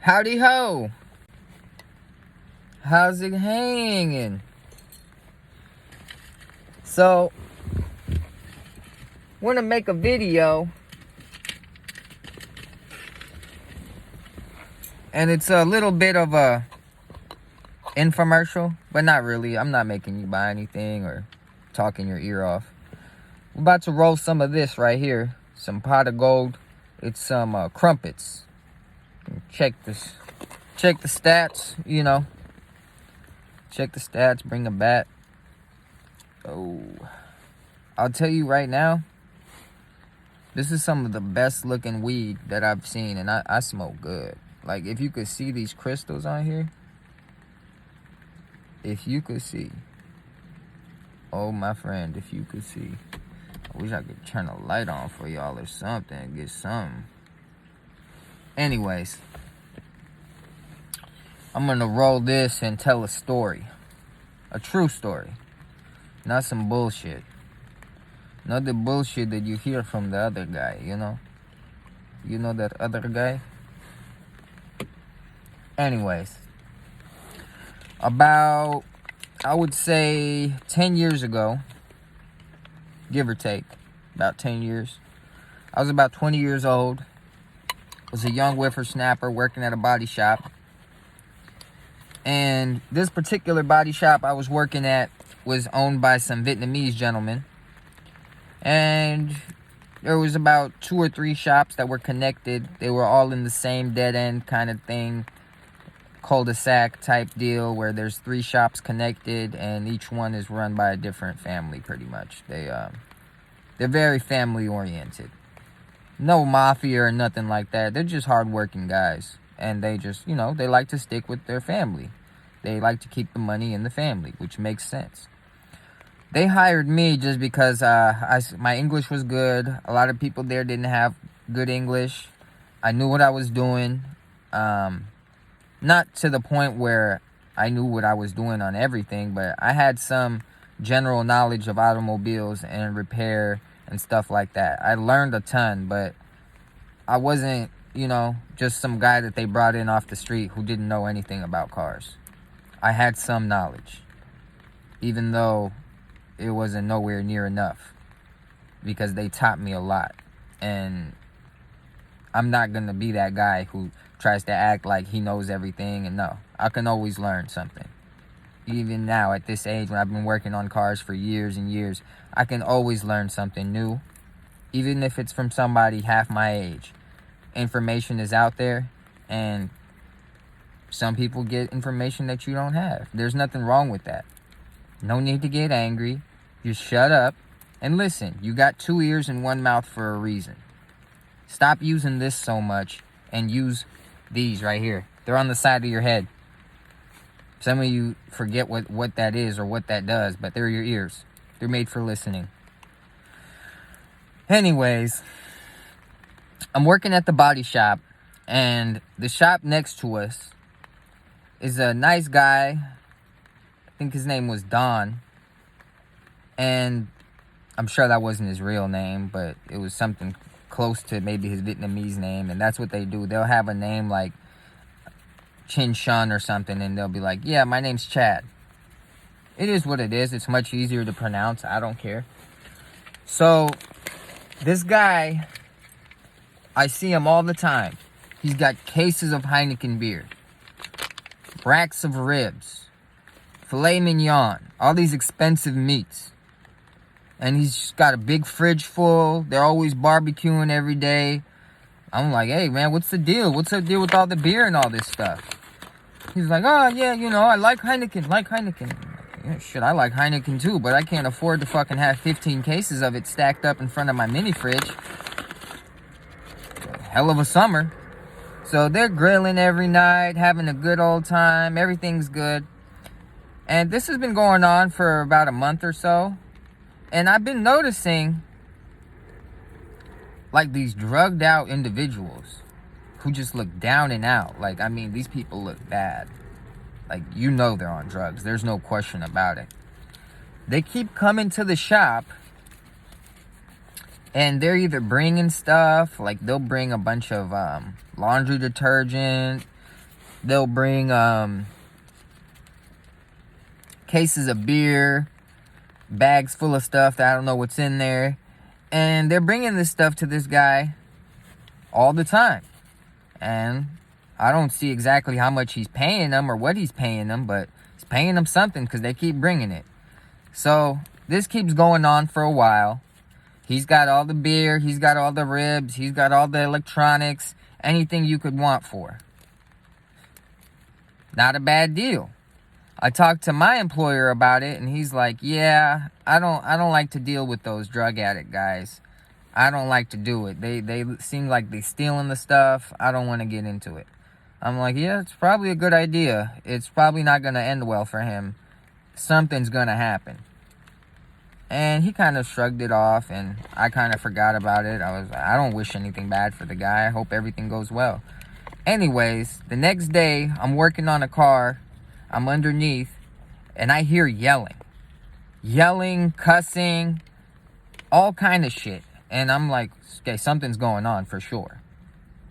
Howdy ho! How's it hanging? So, want to make a video, and it's a little bit of a infomercial, but not really. I'm not making you buy anything or talking your ear off. We're about to roll some of this right here, some pot of gold. It's some crumpets. Check the stats, you know. Check the stats, bring a bat. Oh, I'll tell you right now, this is some of the best looking weed that I've seen, and I smoke good. Like, if you could see these crystals on here, if you could see, oh my friend, if you could see. I wish I could turn a light on for y'all or something, get something. Anyways, I'm gonna roll this and tell a story. A true story. Not some bullshit. Not the bullshit that you hear from the other guy, you know? You know that other guy? Anyways. About, I would say, 10 years ago, give or take, about 10 years. I was about 20 years old. Was a young whippersnapper working at a body shop. And this particular body shop I was working at was owned by some Vietnamese gentlemen. And there was about 2 or 3 shops that were connected. They were all in the same dead end kind of thing. Cul-de-sac type deal where there's 3 shops connected and each one is run by a different family pretty much. They're very family oriented. No mafia or nothing like that. They're just hardworking guys. And they just, you know, they like to stick with their family. They like to keep the money in the family, which makes sense. They hired me just because my English was good. A lot of people there didn't have good English. I knew what I was doing. Not to the point where I knew what I was doing on everything, but I had some general knowledge of automobiles and repair and stuff like that. I learned a ton, but I wasn't, you know, just some guy that they brought in off the street who didn't know anything about cars. I had some knowledge, even though it wasn't nowhere near enough, because they taught me a lot. And I'm not going to be that guy who tries to act like he knows everything. And no, I can always learn something. Even now at this age, when I've been working on cars for years and years, I can always learn something new, even if it's from somebody half my age. Information is out there, and some people get information that you don't have. There's nothing wrong with that. No need to get angry. Just shut up and listen. You got 2 ears and 1 mouth for a reason. Stop using this so much and use these right here. They're on the side of your head. Some of you forget what that is or what that does, but they're your ears. They're made for listening. Anyways, I'm working at the body shop, and the shop next to us is a nice guy. I think his name was Don. And I'm sure that wasn't his real name, but it was something close to maybe his Vietnamese name. And that's what they do. They'll have a name like Chin Shun or something, and they'll be like, yeah, my name's Chad. It is what it is. It's much easier to pronounce. I don't care. So, this guy, I see him all the time. He's got cases of Heineken beer, racks of ribs, filet mignon, all these expensive meats. And he's just got a big fridge full. They're always barbecuing every day. I'm like, hey, man, what's the deal? What's the deal with all the beer and all this stuff? He's like, oh, yeah, you know, I like Heineken, Yeah, shit, I like Heineken too, but I can't afford to fucking have 15 cases of it stacked up in front of my mini fridge. Hell of a summer. So they're grilling every night, having a good old time. Everything's good. And this has been going on for about a month or so. And I've been noticing, like, these drugged out individuals who just look down and out. Like, I mean, these people look bad. Like, you know they're on drugs. There's no question about it. They keep coming to the shop, and they're either bringing stuff, like they'll bring a bunch of laundry detergent, they'll bring cases of beer, bags full of stuff that I don't know what's in there. And they're bringing this stuff to this guy all the time. And I don't see exactly how much he's paying them or what he's paying them, but he's paying them something because they keep bringing it. So this keeps going on for a while. He's got all the beer, he's got all the ribs, he's got all the electronics, anything you could want for. Not a bad deal. I talked to my employer about it, and he's like, yeah, I don't like to deal with those drug addict guys. I don't like to do it. They seem like they stealing the stuff. I don't want to get into it. I'm like, yeah, it's probably a good idea. It's probably not going to end well for him. Something's going to happen. And he kind of shrugged it off, and I kind of forgot about it. I don't wish anything bad for the guy. I hope everything goes well. Anyways, the next day, I'm working on a car. I'm underneath, and I hear yelling. Yelling, cussing, all kind of shit. And I'm like, okay, something's going on for sure.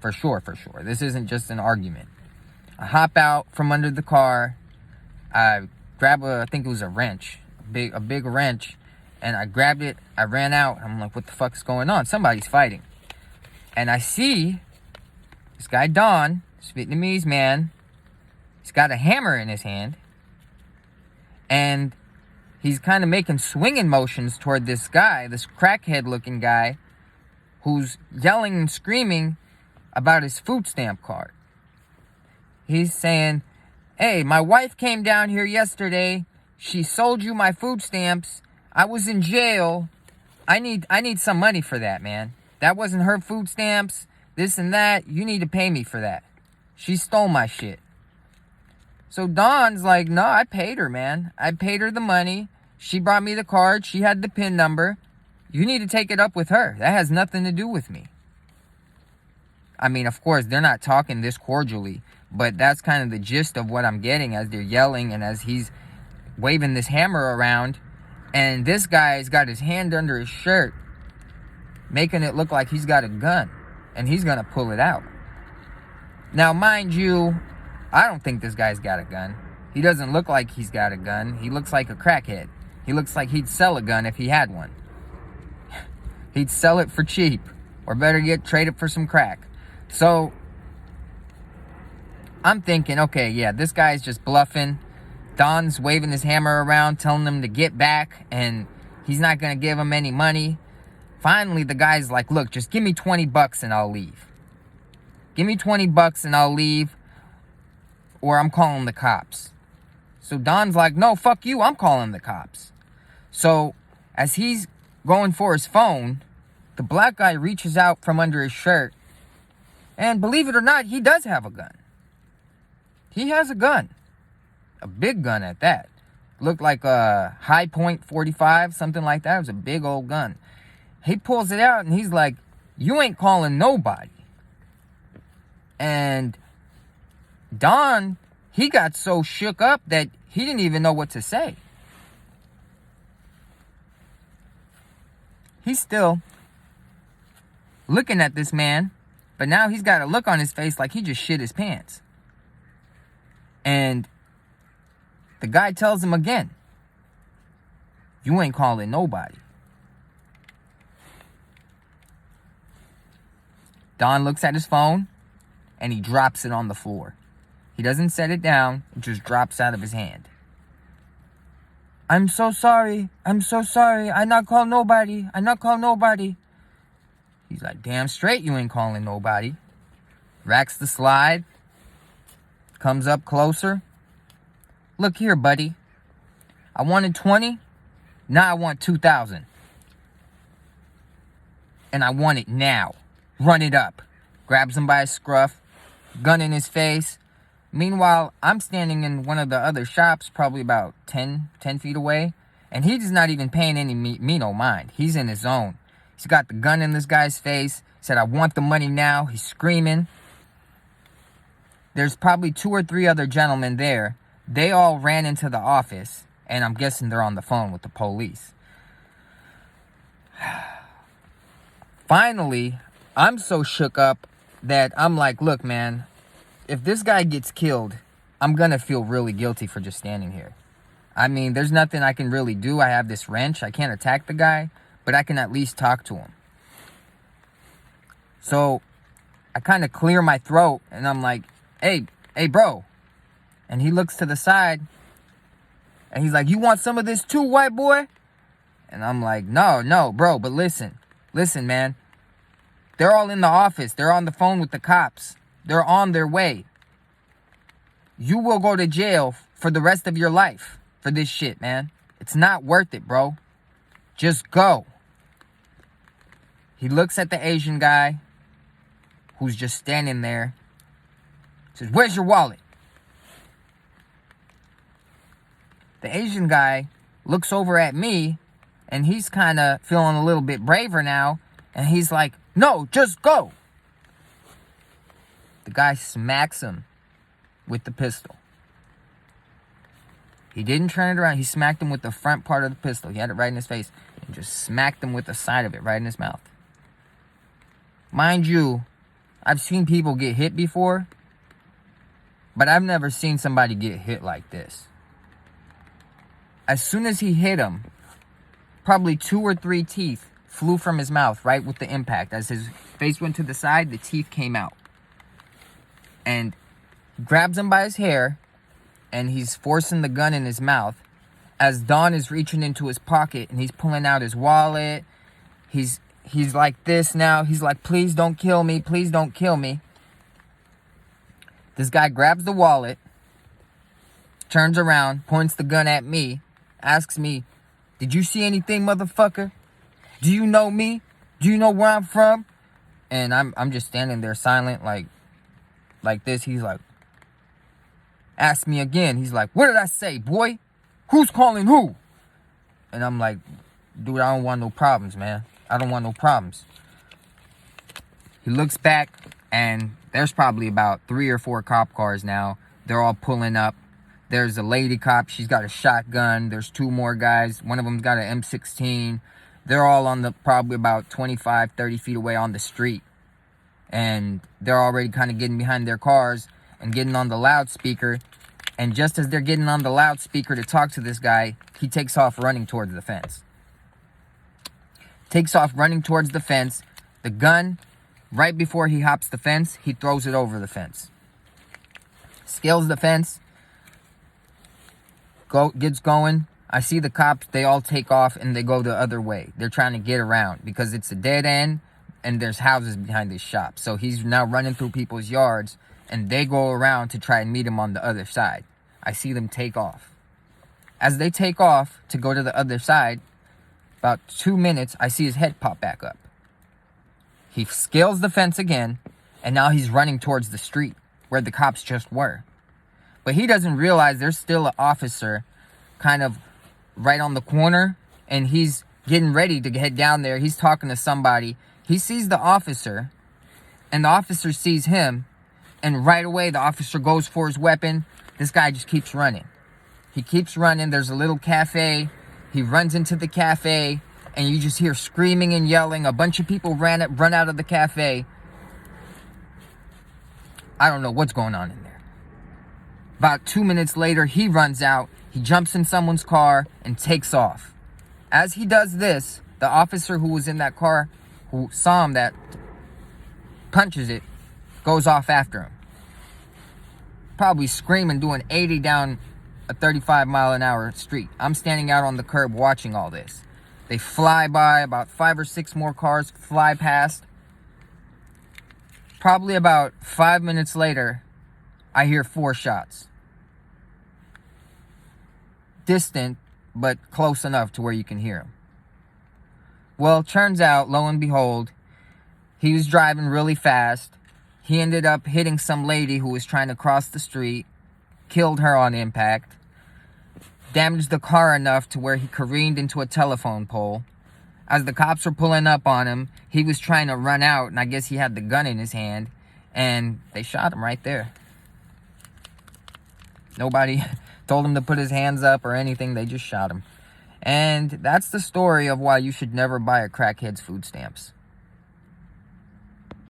For sure. This isn't just an argument. I hop out from under the car. I grab I think it was a wrench. A big wrench. And I grabbed it. I ran out. I'm like, what the fuck is going on? Somebody's fighting. And I see this guy, Don, this Vietnamese man. He's got a hammer in his hand. And he's kind of making swinging motions toward this guy, this crackhead looking guy, who's yelling and screaming about his food stamp card. He's saying, hey, my wife came down here yesterday. She sold you my food stamps. I was in jail. I need some money for that, man. That wasn't her food stamps. This and that. You need to pay me for that. She stole my shit. So Don's like, no, I paid her, man. I paid her the money. She brought me the card. She had the PIN number. You need to take it up with her. That has nothing to do with me. I mean, of course, they're not talking this cordially, but that's kind of the gist of what I'm getting as they're yelling and as he's waving this hammer around. And this guy's got his hand under his shirt, making it look like he's got a gun, and he's going to pull it out. Now, mind you, I don't think this guy's got a gun. He doesn't look like he's got a gun. He looks like a crackhead. He looks like he'd sell a gun if he had one. He'd sell it for cheap, or better yet, trade it for some crack. So, I'm thinking, okay, yeah, this guy's just bluffing. Don's waving his hammer around, telling him to get back, and he's not going to give him any money. Finally, the guy's like, look, just give me $20 and I'll leave. Give me $20 and I'll leave, or I'm calling the cops. So Don's like, no, fuck you, I'm calling the cops. So, as he's going for his phone, the black guy reaches out from under his shirt, and believe it or not, he does have a gun. He has a gun. A big gun at that. Looked like a High Point 45, something like that. It was a big old gun. He pulls it out and he's like, you ain't calling nobody. And Don, he got so shook up that he didn't even know what to say. He's still looking at this man, but now he's got a look on his face like he just shit his pants. And the guy tells him again, you ain't calling nobody. Don looks at his phone and he drops it on the floor. He doesn't set it down, it just drops out of his hand. I'm so sorry. I not call nobody. He's like, damn straight you ain't calling nobody. Racks the slide. Comes up closer. Look here, buddy. I wanted 20. Now I want 2,000. And I want it now. Run it up. Grabs him by his scruff. Gun in his face. Meanwhile, I'm standing in one of the other shops, probably about 10 feet away. And he's not even paying any me no mind. He's in his zone. He's got the gun in this guy's face. Said, I want the money now. He's screaming. There's probably 2 or 3 other gentlemen there. They all ran into the office. And I'm guessing they're on the phone with the police. Finally, I'm so shook up that I'm like, look, man, if this guy gets killed, I'm gonna feel really guilty for just standing here. I mean, there's nothing I can really do. I have this wrench. I can't attack the guy, but I can at least talk to him. So I kind of clear my throat and I'm like, hey, bro. And he looks to the side and he's like, you want some of this too, white boy? And I'm like, no, bro, but listen, man. They're all in the office. They're on the phone with the cops. They're on their way. You will go to jail for the rest of your life for this shit, man. It's not worth it, bro. Just go. He looks at the Asian guy who's just standing there. Says, where's your wallet? The Asian guy looks over at me and he's kind of feeling a little bit braver now. And he's like, no, just go. The guy smacks him with the pistol. He didn't turn it around. He smacked him with the front part of the pistol. He had it right in his face. And just smacked him with the side of it right in his mouth. Mind you, I've seen people get hit before, but I've never seen somebody get hit like this. As soon as he hit him, probably 2 or 3 teeth flew from his mouth right with the impact. As his face went to the side, the teeth came out. And grabs him by his hair, and he's forcing the gun in his mouth. As Don is reaching into his pocket, and he's pulling out his wallet. He's like this now. He's like, please don't kill me. Please don't kill me. This guy grabs the wallet, turns around, points the gun at me, asks me, did you see anything, motherfucker? Do you know me? Do you know where I'm from? And I'm just standing there silent, like this. He's like, ask me again. He's like, what did I say, boy? Who's calling who? And I'm like, dude, I don't want no problems, man. I don't want no problems. He looks back, and there's probably about 3 or 4 cop cars now. They're all pulling up. There's a lady cop. She's got a shotgun. There's 2 more guys. One of them's got an M16. They're all on the probably about 25, 30 feet away on the street. And they're already kind of getting behind their cars and getting on the loudspeaker. And just as they're getting on the loudspeaker to talk to this guy, he takes off running towards the fence. Takes off running towards the fence. The gun, right before he hops the fence, he throws it over the fence. Scales the fence. Gets going. I see the cops, they all take off and they go the other way. They're trying to get around because it's a dead end and there's houses behind this shop. So he's now running through people's yards and they go around to try and meet him on the other side. I see them take off. As they take off to go to the other side, about 2 minutes, I see his head pop back up. He scales the fence again and now he's running towards the street where the cops just were. But he doesn't realize there's still an officer kind of right on the corner, and he's getting ready to head down there. He's talking to somebody. He sees the officer, and the officer sees him, and right away the officer goes for his weapon. This guy just keeps running. He keeps running. There's a little cafe. He runs into the cafe, and you just hear screaming and yelling. A bunch of people run out of the cafe. I don't know what's going on in there. About 2 minutes later, he runs out. He jumps in someone's car and takes off. As he does this, the officer who was in that car, who saw him, that punches it, goes off after him. Probably screaming, doing 80 down a 35-mile-an-hour street. I'm standing out on the curb watching all this. They fly by. About 5 or 6 more cars fly past. Probably about 5 minutes later, I hear 4 shots. Distant, but close enough to where you can hear him. Well, turns out, lo and behold, he was driving really fast. He ended up hitting some lady who was trying to cross the street, killed her on impact, damaged the car enough to where he careened into a telephone pole. As the cops were pulling up on him, he was trying to run out, and I guess he had the gun in his hand, and they shot him right there. Nobody told him to put his hands up or anything. They just shot him. And that's the story of why you should never buy a crackhead's food stamps.